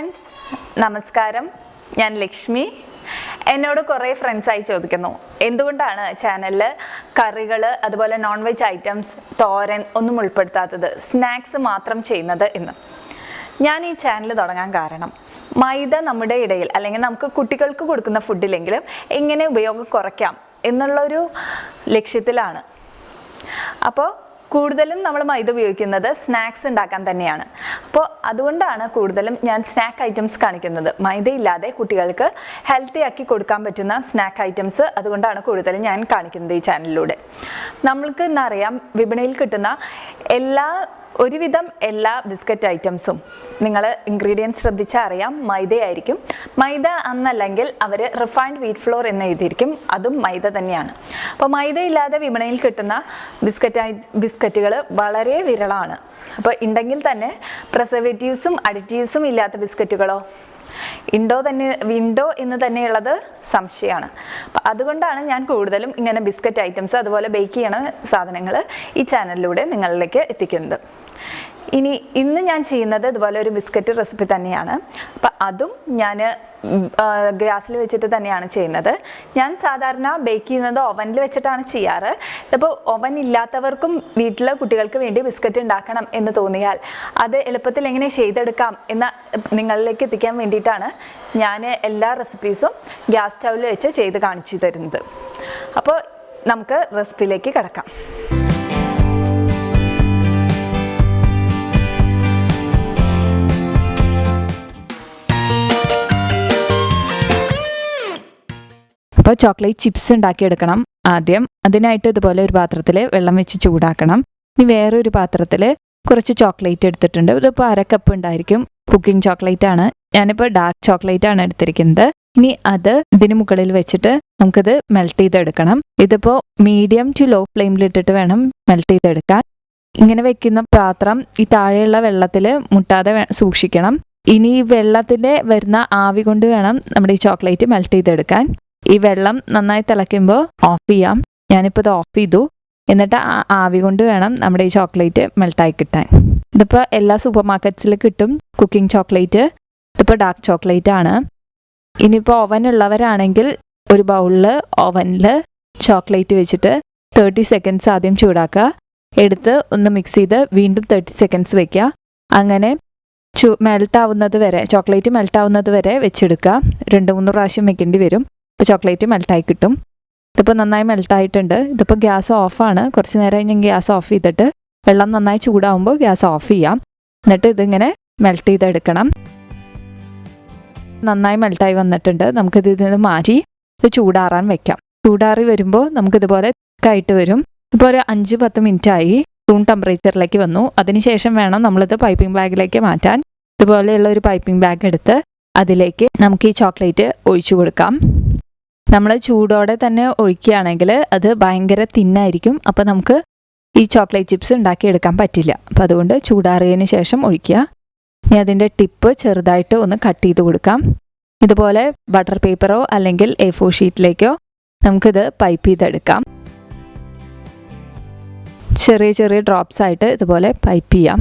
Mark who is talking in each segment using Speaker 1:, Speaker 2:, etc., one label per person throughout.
Speaker 1: Friends, നമസ്കാരം. ഞാൻ ലക്ഷ്മി. എന്നോട് കുറേ ഫ്രണ്ട്സായി ചോദിക്കുന്നു, എന്തുകൊണ്ടാണ് ചാനലിൽ കറികൾ അതുപോലെ നോൺ വെജ് ഐറ്റംസ്, തോരൻ ഒന്നും ഉൾപ്പെടുത്താത്തത്, സ്നാക്സ് മാത്രം ചെയ്യുന്നത് എന്ന്. ഞാൻ ഈ ചാനൽ തുടങ്ങാൻ കാരണം മൈദ നമ്മുടെ ഇടയിൽ അല്ലെങ്കിൽ നമുക്ക് കുട്ടികൾക്ക് കൊടുക്കുന്ന ഫുഡിലെങ്കിലും എങ്ങനെ ഉപയോഗം കുറയ്ക്കാം എന്നുള്ളൊരു ലക്ഷ്യത്തിലാണ്. അപ്പോൾ കൂടുതലും നമ്മൾ മൈദ ഉപയോഗിക്കുന്നത് സ്നാക്സ് ഉണ്ടാക്കാൻ തന്നെയാണ്. അപ്പോൾ അതുകൊണ്ടാണ് കൂടുതലും ഞാൻ സ്നാക്ക് ഐറ്റംസ് കാണിക്കുന്നത്. മൈദയില്ലാതെ കുട്ടികൾക്ക് ഹെൽത്തി ആക്കി കൊടുക്കാൻ പറ്റുന്ന സ്നാക്ക് ഐറ്റംസ് അതുകൊണ്ടാണ് കൂടുതലും ഞാൻ കാണിക്കുന്നത് ഈ ചാനലിലൂടെ. നമ്മൾക്ക് ഇന്നറിയാം, വിപണിയിൽ കിട്ടുന്ന ഒരുവിധം എല്ലാ ബിസ്ക്കറ്റ് ഐറ്റംസും നിങ്ങൾ ഇൻഗ്രീഡിയൻസ് ശ്രദ്ധിച്ചാൽ അറിയാം മൈദയായിരിക്കും. മൈദ എന്നല്ലെങ്കിൽ അവർ റിഫൈൻഡ് വീറ്റ് ഫ്ലോർ എന്ന് എഴുതിയിരിക്കും, അതും മൈദ തന്നെയാണ്. അപ്പോൾ മൈദയില്ലാതെ വിപണിയിൽ കിട്ടുന്ന ബിസ്ക്കറ്റുകൾ വളരെ വിരളമാണ്. അപ്പോൾ ഉണ്ടെങ്കിൽ തന്നെ പ്രിസർവേറ്റീവ്സും അഡിറ്റീവ്സും ഇല്ലാത്ത ബിസ്ക്കറ്റുകളോ ഉണ്ടോ എന്ന് തന്നെയുള്ളത് സംശയമാണ്. അപ്പം അതുകൊണ്ടാണ് ഞാൻ കൂടുതലും ഇങ്ങനെ ബിസ്ക്കറ്റ് ഐറ്റംസ് അതുപോലെ ബേക്ക് ചെയ്യണ സാധനങ്ങൾ ഈ ചാനലിലൂടെ നിങ്ങളിലേക്ക് എത്തിക്കുന്നത്. ഇന്ന് ഞാൻ ചെയ്യുന്നത് ഇതുപോലെ ഒരു ബിസ്ക്കറ്റ് റെസിപ്പി തന്നെയാണ്. അപ്പം അതും ഞാൻ ഗ്യാസിൽ വെച്ചിട്ട് തന്നെയാണ് ചെയ്യുന്നത്. ഞാൻ സാധാരണ ബേക്ക് ചെയ്യുന്നത് ഓവനിൽ വെച്ചിട്ടാണ് ചെയ്യാറ്. ഇപ്പോൾ ഓവൻ ഇല്ലാത്തവർക്കും വീട്ടിലെ കുട്ടികൾക്ക് വേണ്ടി ബിസ്ക്കറ്റ് ഉണ്ടാക്കണം എന്ന് തോന്നിയാൽ അത് എളുപ്പത്തിൽ എങ്ങനെ ചെയ്തെടുക്കാം എന്ന് നിങ്ങളിലേക്ക് എത്തിക്കാൻ വേണ്ടിയിട്ടാണ് ഞാൻ എല്ലാ റെസിപ്പീസും ഗ്യാസ് സ്റ്റൗവിൽ വെച്ച് ചെയ്ത് കാണിച്ചു തരുന്നത്. അപ്പോൾ നമുക്ക് റെസിപ്പിയിലേക്ക് കിടക്കാം. അപ്പോൾ ചോക്ലേറ്റ് ചിപ്സ് ഉണ്ടാക്കിയെടുക്കണം. ആദ്യം അതിനായിട്ട് ഇതുപോലെ ഒരു പാത്രത്തിൽ വെള്ളം വെച്ച് ചൂടാക്കണം. ഇനി വേറൊരു പാത്രത്തിൽ കുറച്ച് ചോക്ലേറ്റ് എടുത്തിട്ടുണ്ട്. ഇതിപ്പോൾ 1/2 കപ്പ് ഉണ്ടായിരിക്കും. കുക്കിംഗ് ചോക്ലേറ്റ് ആണ്. ഞാനിപ്പോൾ ഡാർക്ക് ചോക്ലേറ്റ് ആണ് എടുത്തിരിക്കുന്നത്. ഇനി അത് ഇതിന് മുകളിൽ വെച്ചിട്ട് നമുക്കിത് മെൽറ്റ് ചെയ്തെടുക്കണം. ഇതിപ്പോൾ മീഡിയം ടു ലോ ഫ്ലെയിമിലിട്ടിട്ട് വേണം മെൽറ്റ് ചെയ്തെടുക്കാൻ. ഇങ്ങനെ വെക്കുന്ന പാത്രം ഈ താഴെയുള്ള വെള്ളത്തിൽ മുട്ടാതെ സൂക്ഷിക്കണം. ഇനി ഈ വെള്ളത്തിൻ്റെ വരുന്ന ആവി കൊണ്ട് വേണം നമ്മുടെ ഈ ചോക്ലേറ്റ് മെൽറ്റ് ചെയ്തെടുക്കാൻ. ഈ വെള്ളം നന്നായി തിളയ്ക്കുമ്പോൾ ഓഫ് ചെയ്യാം. ഞാനിപ്പോൾ ഇത് ഓഫ് ചെയ്തു. എന്നിട്ട് ആവി കൊണ്ട് വേണം നമ്മുടെ ഈ ചോക്ലേറ്റ് മെൽട്ടായി കിട്ടാൻ. ഇതിപ്പോൾ എല്ലാ സൂപ്പർ മാർക്കറ്റ്സിൽ കിട്ടും കുക്കിംഗ് ചോക്ലേറ്റ്. ഇതിപ്പോൾ ഡാർക്ക് ചോക്ലേറ്റ് ആണ്. ഇനിയിപ്പോൾ ഓവൻ ഉള്ളവരാണെങ്കിൽ ഒരു ബൗളിൽ ഓവനിൽ ചോക്ലേറ്റ് വെച്ചിട്ട് 30 സെക്കൻഡ്സ് ആദ്യം ചൂടാക്കുക. എടുത്ത് ഒന്ന് മിക്സ് ചെയ്ത് വീണ്ടും 30 സെക്കൻഡ്സ് വെക്കുക. അങ്ങനെ ചോക്ലേറ്റ് മെൽട്ടാവുന്നത് വരെ വെച്ചെടുക്കുക. 2-3 പ്രാവശ്യം വെക്കേണ്ടി വരും. ഇപ്പോൾ ചോക്ലേറ്റ് മെൽട്ടായി കിട്ടും. ഇതിപ്പോൾ നന്നായി മെൽട്ടായിട്ടുണ്ട്. ഇതിപ്പോൾ ഗ്യാസ് ഓഫാണ്. കുറച്ച് നേരം ഞാൻ ഗ്യാസ് ഓഫ് ചെയ്തിട്ട് വെള്ളം നന്നായി ചൂടാവുമ്പോൾ ഗ്യാസ് ഓഫ് ചെയ്യാം. എന്നിട്ട് ഇതിങ്ങനെ മെൽറ്റ് ചെയ്തെടുക്കണം. നന്നായി മെൽട്ടായി വന്നിട്ടുണ്ട്. നമുക്കിത് ഇതിന് മാറ്റി ഇത് ചൂടാറാൻ വെക്കാം. ചൂടാറി വരുമ്പോൾ നമുക്കിതുപോലെ ആയിട്ട് വരും. ഇപ്പോൾ ഒരു 5-10 മിനിറ്റ് ആയി. റൂം ടെമ്പറേച്ചറിലേക്ക് വന്നു. അതിനുശേഷം വേണം നമ്മളിത് പൈപ്പിംഗ് ബാഗിലേക്ക് മാറ്റാൻ. ഇതുപോലെയുള്ള ഒരു പൈപ്പിംഗ് ബാഗ് എടുത്ത് അതിലേക്ക് നമുക്ക് ഈ ചോക്ലേറ്റ് ഒഴിച്ചു കൊടുക്കാം. നമ്മൾ ചൂടോടെ തന്നെ ഒഴിക്കുകയാണെങ്കിൽ അത് ഭയങ്കര തിന്നായിരിക്കും. അപ്പോൾ നമുക്ക് ഈ ചോക്ലേറ്റ് ചിപ്സ് ഉണ്ടാക്കിയെടുക്കാൻ പറ്റില്ല. അപ്പോൾ അതുകൊണ്ട് ചൂടാറിയതിന് ശേഷം ഒഴിക്കുക. ഇനി അതിൻ്റെ ടിപ്പ് ചെറുതായിട്ട് ഒന്ന് കട്ട് ചെയ്ത് കൊടുക്കാം. ഇതുപോലെ ബട്ടർ പേപ്പറോ അല്ലെങ്കിൽ A4 ഷീറ്റിലേക്കോ നമുക്കിത് പൈപ്പ് ചെയ്തെടുക്കാം. ചെറിയ ചെറിയ ഡ്രോപ്സ് ആയിട്ട് ഇതുപോലെ പൈപ്പ് ചെയ്യാം.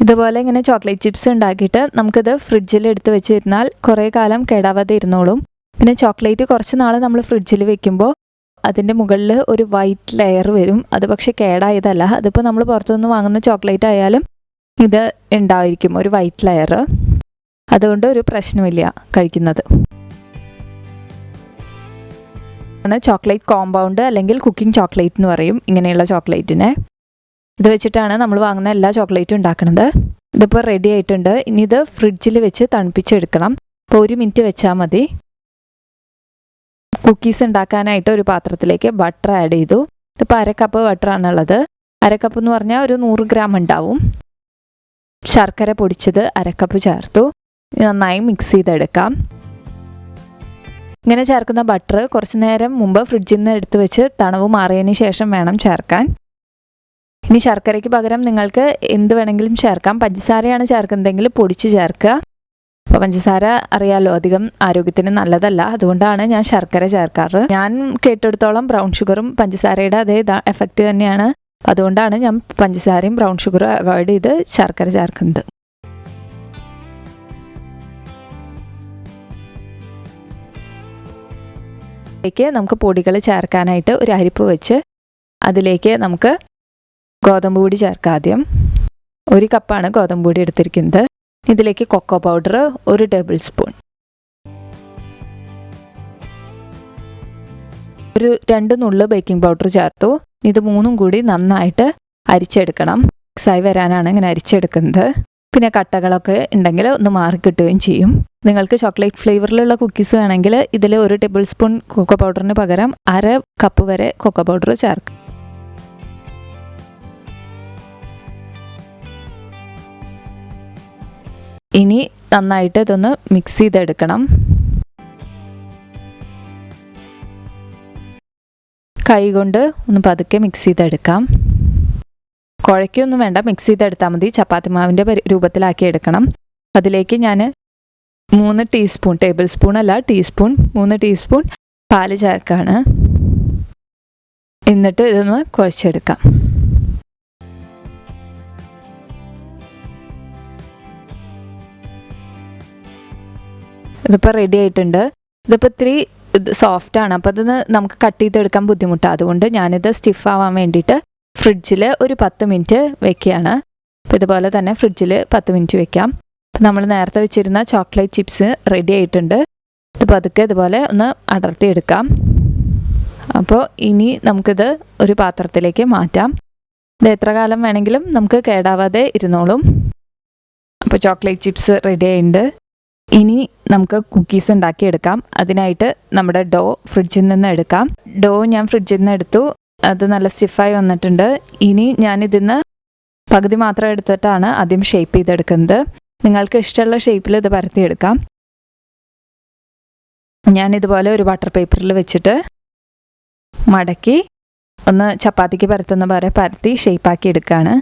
Speaker 1: ഇതുപോലെ ഇങ്ങനെ ചോക്ലേറ്റ് ചിപ്സ് ഉണ്ടാക്കിയിട്ട് നമുക്കിത് ഫ്രിഡ്ജിൽ എടുത്ത് വെച്ചിരുന്നാൽ കുറേ കാലം കേടാവാതെ ഇരുന്നോളും. പിന്നെ ചോക്ലേറ്റ് കുറച്ച് നാൾ നമ്മൾ ഫ്രിഡ്ജിൽ വെക്കുമ്പോൾ അതിൻ്റെ മുകളിൽ ഒരു വൈറ്റ് ലെയർ വരും. അത് പക്ഷേ കേടായതല്ല. അതിപ്പോൾ നമ്മൾ പുറത്തുനിന്ന് വാങ്ങുന്ന ചോക്ലേറ്റ് ആയാലും ഇത് ഉണ്ടായിരിക്കും ഒരു വൈറ്റ് ലെയർ. അതുകൊണ്ട് ഒരു പ്രശ്നമില്ല കഴിക്കുന്നത്. ചോക്ലേറ്റ് കോമ്പൗണ്ട് അല്ലെങ്കിൽ കുക്കിംഗ് ചോക്ലേറ്റ് എന്ന് പറയും ഇങ്ങനെയുള്ള ചോക്ലേറ്റിനെ. ഇത് വെച്ചിട്ടാണ് നമ്മൾ വാങ്ങുന്ന എല്ലാ ചോക്ലേറ്റും ഉണ്ടാക്കുന്നത്. ഇതിപ്പോൾ റെഡി ആയിട്ടുണ്ട്. ഇനി ഇത് ഫ്രിഡ്ജിൽ വെച്ച് തണുപ്പിച്ചെടുക്കണം. ഇപ്പോൾ 1 മിനിറ്റ് വെച്ചാൽ മതി. കുക്കീസ് ഉണ്ടാക്കാനായിട്ട് ഒരു പാത്രത്തിലേക്ക് ബട്ടർ ആഡ് ചെയ്തു. ഇതിപ്പോൾ 1/2 കപ്പ് ബട്ടറാണുള്ളത്. 1/2 കപ്പ് എന്ന് പറഞ്ഞാൽ ഒരു 100 ഗ്രാം ഉണ്ടാവും. ശർക്കര പൊടിച്ചത് 1/2 കപ്പ് ചേർത്തു. നന്നായി മിക്സ് ചെയ്തെടുക്കാം. ഇങ്ങനെ ചേർക്കുന്ന ബട്ടർ കുറച്ച് നേരം മുമ്പ് ഫ്രിഡ്ജിൽ നിന്ന് എടുത്ത് വെച്ച് തണുവ് മാറിയതിന് ശേഷം വേണം ചേർക്കാൻ. ഇനി ശർക്കരയ്ക്ക് പകരം നിങ്ങൾക്ക് എന്ത് വേണമെങ്കിലും ചേർക്കാം. പഞ്ചസാരയാണ് ചേർക്കുന്നതെങ്കിൽ പൊടിച്ച് ചേർക്കുക. അപ്പോൾ പഞ്ചസാര അറിയാലോ അധികം ആരോഗ്യത്തിന് നല്ലതല്ല. അതുകൊണ്ടാണ് ഞാൻ ശർക്കര ചേർക്കാറ്. ഞാൻ കേട്ടെടുത്തോളം ബ്രൗൺ ഷുഗറും പഞ്ചസാരയുടെ അതേ എഫക്റ്റ് തന്നെയാണ്. അതുകൊണ്ടാണ് ഞാൻ പഞ്ചസാരയും ബ്രൗൺ ഷുഗറും അവോയ്ഡ് ചെയ്ത് ശർക്കര ചേർക്കുന്നത്. നമുക്ക് പൊടികൾ ചേർക്കാനായിട്ട് ഒരു അരിപ്പ് വെച്ച് അതിലേക്ക് നമുക്ക് ഗോതമ്പ് പൊടി ചേർക്കാം. ആദ്യം 1 കപ്പാണ് ഗോതമ്പ് പൊടി എടുത്തിരിക്കുന്നത്. ഇതിലേക്ക് കൊക്കോ പൗഡർ 1 ടേബിൾ സ്പൂൺ, ഒരു 2 നുള്ള് ബേക്കിംഗ് പൗഡർ ചേർത്തു. ഇത് 3ഉം കൂടി നന്നായിട്ട് അരിച്ചെടുക്കണം. മിക്സായി വരാനാണ് ഇങ്ങനെ അരിച്ചെടുക്കുന്നത്. പിന്നെ കട്ടകളൊക്കെ ഉണ്ടെങ്കിൽ ഒന്ന് മാറി കിട്ടുകയും ചെയ്യും. നിങ്ങൾക്ക് ചോക്ലേറ്റ് ഫ്ലേവറിലുള്ള കുക്കീസ് വേണമെങ്കിൽ ഇതിൽ 1 ടേബിൾ സ്പൂൺ കൊക്കോ പൗഡറിന് പകരം 1/2 കപ്പ് വരെ കൊക്കോ പൗഡർ ചേർക്കും. ഇനി നന്നായിട്ട് ഇതൊന്ന് മിക്സ് ചെയ്തെടുക്കണം. കൈ കൊണ്ട് ഒന്ന് പതുക്കെ മിക്സ് ചെയ്തെടുക്കാം. കുഴയ്ക്കൊന്നും വേണ്ട, മിക്സ് ചെയ്തെടുത്താൽ മതി. ചപ്പാത്തി മാവിൻ്റെ രൂപത്തിലാക്കി എടുക്കണം. അതിലേക്ക് ഞാൻ 3 ടീസ്പൂൺ, ടേബിൾ സ്പൂൺ അല്ല ടീസ്പൂൺ, 3 ടീസ്പൂൺ പാല് ചേർക്കാണ്. എന്നിട്ട് ഇതൊന്ന് കുഴച്ചെടുക്കാം. ഇതിപ്പോൾ റെഡി ആയിട്ടുണ്ട്. ഇതിപ്പോൾ ഇത്തിരി സോഫ്റ്റാണ്, അപ്പോൾ അത് നമുക്ക് കട്ട് ചെയ്തെടുക്കാൻ ബുദ്ധിമുട്ടാണ്. അതുകൊണ്ട് ഞാനിത് സ്റ്റിഫ് ആവാൻ വേണ്ടിയിട്ട് ഫ്രിഡ്ജിൽ ഒരു 10 മിനിറ്റ് വെക്കുകയാണ്. അപ്പോൾ ഇതുപോലെ തന്നെ ഫ്രിഡ്ജിൽ 10 മിനിറ്റ് വെക്കാം. അപ്പോൾ നമ്മൾ നേരത്തെ വെച്ചിരുന്ന ചോക്ലേറ്റ് ചിപ്സ് റെഡി ആയിട്ടുണ്ട്. ഇത് പതുക്കെ ഇതുപോലെ ഒന്ന് അടർത്തിയെടുക്കാം. അപ്പോൾ ഇനി നമുക്കിത് ഒരു പാത്രത്തിലേക്ക് മാറ്റാം. ഇത് എത്ര കാലം വേണമെങ്കിലും നമുക്ക് കേടാവാതെ ഇരുന്നോളും. അപ്പോൾ ചോക്ലേറ്റ് ചിപ്സ് റെഡി ആയിട്ടുണ്ട്. ഇനി നമുക്ക് കുക്കീസ് ഉണ്ടാക്കിയെടുക്കാം. അതിനായിട്ട് നമ്മുടെ ഡോ ഫ്രിഡ്ജിൽ നിന്ന് എടുക്കാം. ഡോ ഞാൻ ഫ്രിഡ്ജിൽ നിന്ന് എടുത്തു. അത് നല്ല സ്റ്റിഫായി വന്നിട്ടുണ്ട്. ഇനി ഞാനിതിന്ന് പകുതി മാത്രം എടുത്തിട്ടാണ് ആദ്യം ഷേപ്പ് ചെയ്തെടുക്കുന്നത്. നിങ്ങൾക്ക് ഇഷ്ടമുള്ള ഷേപ്പിൽ ഇത് പരത്തിയെടുക്കാം. ഞാനിതുപോലെ ഒരു ബട്ടർ പേപ്പറിൽ വെച്ചിട്ട് മടക്കി ഒന്ന് ചപ്പാത്തിക്ക് പരത്തുന്ന പോലെ പരത്തി ഷേപ്പാക്കി എടുക്കുകയാണ്.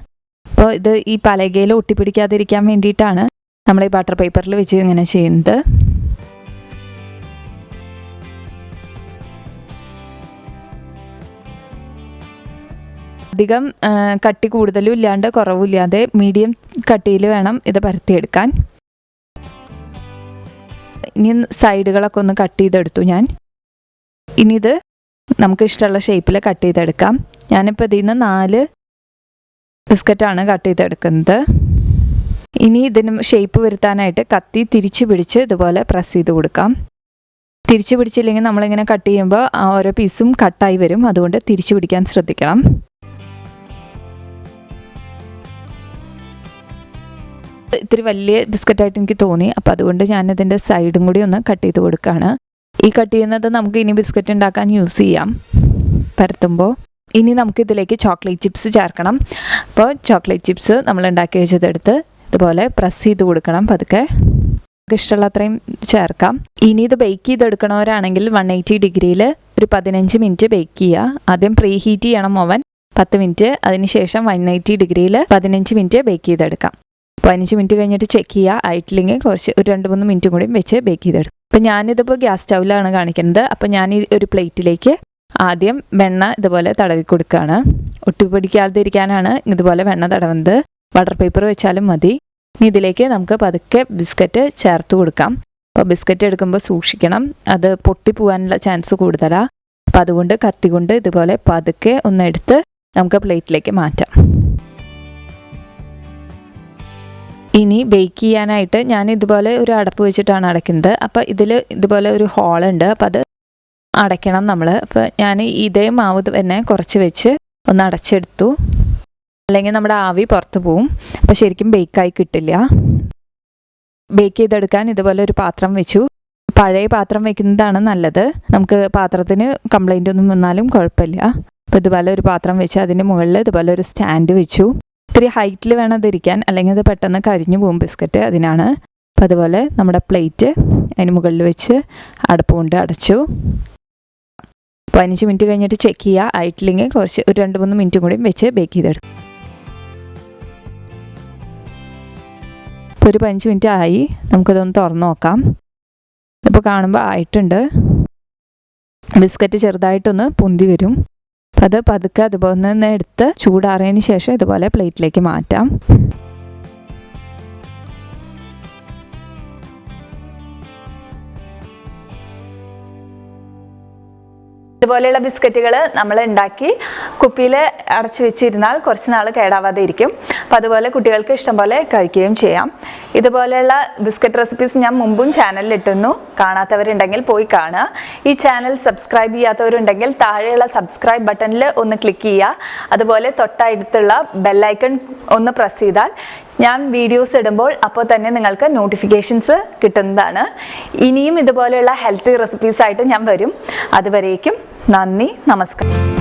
Speaker 1: അപ്പോൾ ഇത് ഈ പലകയിൽ ഒട്ടിപ്പിടിക്കാതിരിക്കാൻ വേണ്ടിയിട്ടാണ് നമ്മൾ ഈ ബട്ടർ പേപ്പറിൽ വെച്ച് ഇങ്ങനെ ചെയ്യുന്നത്. അധികം കട്ടി കൂടുതലും ഇല്ലാണ്ട് കുറവില്ലാതെ മീഡിയം കട്ടിയിൽ വേണം ഇത് പരത്തിയെടുക്കാൻ. ഇനി സൈഡുകളൊക്കെ ഒന്ന് കട്ട് ചെയ്തെടുത്തു ഞാൻ. ഇനി ഇത് നമുക്ക് ഇഷ്ടമുള്ള ഷേപ്പിൽ കട്ട് ചെയ്തെടുക്കാം. ഞാനിപ്പോൾ ഇതിൽ നിന്ന് 4 ബിസ്ക്കറ്റാണ് കട്ട് ചെയ്തെടുക്കുന്നത്. ഇനി ഇതിന് ഷേപ്പ് വരുത്താനായിട്ട് കത്തി തിരിച്ച് പിടിച്ച് ഇതുപോലെ പ്രസ് ചെയ്ത് കൊടുക്കാം. തിരിച്ച് പിടിച്ചില്ലെങ്കിൽ നമ്മളിങ്ങനെ കട്ട് ചെയ്യുമ്പോൾ ആ ഓരോ പീസും കട്ടായി വരും. അതുകൊണ്ട് തിരിച്ച് പിടിക്കാൻ ശ്രദ്ധിക്കണം. ഇത്തിരി വലിയ ബിസ്ക്കറ്റായിട്ട് എനിക്ക് തോന്നി. അപ്പോൾ അതുകൊണ്ട് ഞാനിതിൻ്റെ സൈഡും കൂടി ഒന്ന് കട്ട് ചെയ്ത് കൊടുക്കുകയാണ്. ഈ കട്ട് ചെയ്യുന്നത് നമുക്ക് ഇനി ബിസ്ക്കറ്റ് ഉണ്ടാക്കാൻ യൂസ് ചെയ്യാം പരത്തുമ്പോൾ. ഇനി നമുക്കിതിലേക്ക് ചോക്ലേറ്റ് ചിപ്സ് ചേർക്കണം. അപ്പോൾ ചോക്ലേറ്റ് ചിപ്സ് നമ്മൾ ഉണ്ടാക്കി വെച്ചതെടുത്ത് ഇതുപോലെ പ്രസ് ചെയ്ത് കൊടുക്കണം പതുക്കെ. നമുക്ക് ഇഷ്ടമുള്ള അത്രയും ചേർക്കാം. ഇനി ഇത് ബേക്ക് ചെയ്തെടുക്കണവരാണെങ്കിൽ 180 ഡിഗ്രിയിൽ ഒരു 15 മിനിറ്റ് ബേക്ക് ചെയ്യുക. ആദ്യം പ്രീ ഹീറ്റ് ചെയ്യണം ഓവൻ 10 മിനിറ്റ്. അതിനുശേഷം 180 ഡിഗ്രിയിൽ 15 മിനിറ്റ് ബേക്ക് ചെയ്തെടുക്കാം. 15 മിനിറ്റ് കഴിഞ്ഞിട്ട് ചെക്ക് ചെയ്യുക. ആയിട്ടില്ലെങ്കിൽ കുറച്ച് ഒരു 2-3 മിനിറ്റും കൂടി വെച്ച് ബേക്ക് ചെയ്തെടുക്കും. അപ്പോൾ ഞാനിതിപ്പോൾ ഗ്യാസ് സ്റ്റൗവിലാണ് കാണിക്കുന്നത്. അപ്പോൾ ഞാൻ ഈ ഒരു പ്ലേറ്റിലേക്ക് ആദ്യം വെണ്ണ ഇതുപോലെ തടവി കൊടുക്കുകയാണ്. ഒട്ടിപ്പിടിക്കാതിരിക്കാനാണ് ഇതുപോലെ വെണ്ണ തടവുന്നത്. ബട്ടർ പേപ്പർ വെച്ചാലും മതി. ഇനി ഇതിലേക്ക് നമുക്ക് പതുക്കെ ബിസ്ക്കറ്റ് ചേർത്ത് കൊടുക്കാം. അപ്പോൾ ബിസ്ക്കറ്റ് എടുക്കുമ്പോൾ സൂക്ഷിക്കണം, അത് പൊട്ടിപ്പോവാനുള്ള ചാൻസ് കൂടുതലാണ്. അപ്പോൾ അതുകൊണ്ട് കത്തി കൊണ്ട് ഇതുപോലെ പതുക്കെ ഒന്നെടുത്ത് നമുക്ക് പ്ലേറ്റിലേക്ക് മാറ്റാം. ഇനി ബേക്ക് ചെയ്യാനായിട്ട് ഞാൻ ഇതുപോലെ ഒരു അടപ്പ് വെച്ചിട്ടാണ് അടയ്ക്കുന്നത്. അപ്പോൾ ഇതിൽ ഇതുപോലെ ഒരു ഹോളുണ്ട്. അപ്പോൾ അത് അടയ്ക്കണം നമ്മൾ. അപ്പോൾ ഞാൻ ഇതേ മാവ് തന്നെ കുറച്ച് വെച്ച് ഒന്ന് അടച്ചെടുത്തു. അല്ലെങ്കിൽ നമ്മുടെ ആവി പുറത്ത് പോവും. അപ്പോൾ ശരിക്കും ബേക്കായി കിട്ടില്ല. ബേക്ക് ചെയ്തെടുക്കാൻ ഇതുപോലെ ഒരു പാത്രം വെച്ചു. പഴയ പാത്രം വെക്കുന്നതാണ് നല്ലത്. നമുക്ക് പാത്രത്തിന് കംപ്ലൈൻ്റ് ഒന്നും വന്നാലും കുഴപ്പമില്ല. അപ്പോൾ ഇതുപോലെ ഒരു പാത്രം വെച്ച് അതിൻ്റെ മുകളിൽ ഇതുപോലെ ഒരു സ്റ്റാൻഡ് വെച്ചു. ഇത്തിരി ഹൈറ്റിൽ വേണം അതിരിക്കാൻ, അല്ലെങ്കിൽ അത് പെട്ടെന്ന് കരിഞ്ഞു പോകും ബിസ്ക്കറ്റ്. അതിനാണ്. അപ്പോൾ അതുപോലെ നമ്മുടെ പ്ലേറ്റ് അതിന് മുകളിൽ വെച്ച് അടപ്പ് കൊണ്ട് അടച്ചു. 15 മിനിറ്റ് കഴിഞ്ഞിട്ട് ചെക്ക് ചെയ്യുക. ആയിട്ടില്ലെങ്കിൽ കുറച്ച് ഒരു 2-3 മിനിറ്റും കൂടി വെച്ച് ബേക്ക് ചെയ്തെടുക്കും. ഇപ്പോൾ ഒരു 15 മിനിറ്റ് ആയി. നമുക്കിതൊന്ന് തുറന്ന് നോക്കാം. ഇപ്പോൾ കാണുമ്പോൾ ആയിട്ടുണ്ട്. ബിസ്ക്കറ്റ് ചെറുതായിട്ടൊന്ന് പൊന്തി വരും. അപ്പം അത് പതുക്കെ അതുപോലെ തന്നെ എടുത്ത് ചൂടാറിയതിന് ശേഷം ഇതുപോലെ പ്ലേറ്റിലേക്ക് മാറ്റാം. ഇതുപോലെയുള്ള ബിസ്ക്കറ്റുകൾ നമ്മൾ ഉണ്ടാക്കി കുപ്പിയിൽ അടച്ചു വെച്ചിരുന്നാൽ കുറച്ച് നാൾ കേടാവാതെ ഇരിക്കും. അപ്പോൾ അതുപോലെ കുട്ടികൾക്ക് ഇഷ്ടം പോലെ കഴിക്കുകയും ചെയ്യാം. ഇതുപോലെയുള്ള ബിസ്ക്കറ്റ് റെസിപ്പീസ് ഞാൻ മുമ്പും ചാനലിൽ ഇട്ടുന്നു. കാണാത്തവരുണ്ടെങ്കിൽ പോയി കാണുക. ഈ ചാനൽ സബ്സ്ക്രൈബ് ചെയ്യാത്തവരുണ്ടെങ്കിൽ താഴെയുള്ള സബ്സ്ക്രൈബ് ബട്ടണിൽ ഒന്ന് ക്ലിക്ക് ചെയ്യുക. അതുപോലെ തൊട്ടടുത്തുള്ള ബെല്ലൈക്കൺ ഒന്ന് പ്രസ് ചെയ്താൽ ഞാൻ വീഡിയോസ് ഇടുമ്പോൾ അപ്പോൾ തന്നെ നിങ്ങൾക്ക് നോട്ടിഫിക്കേഷൻസ് കിട്ടുന്നതാണ്. ഇനിയും ഇതുപോലെയുള്ള ഹെൽത്തി റെസിപ്പീസായിട്ട് ഞാൻ വരും. അതുവരേക്കും നന്ദി, നമസ്കാരം.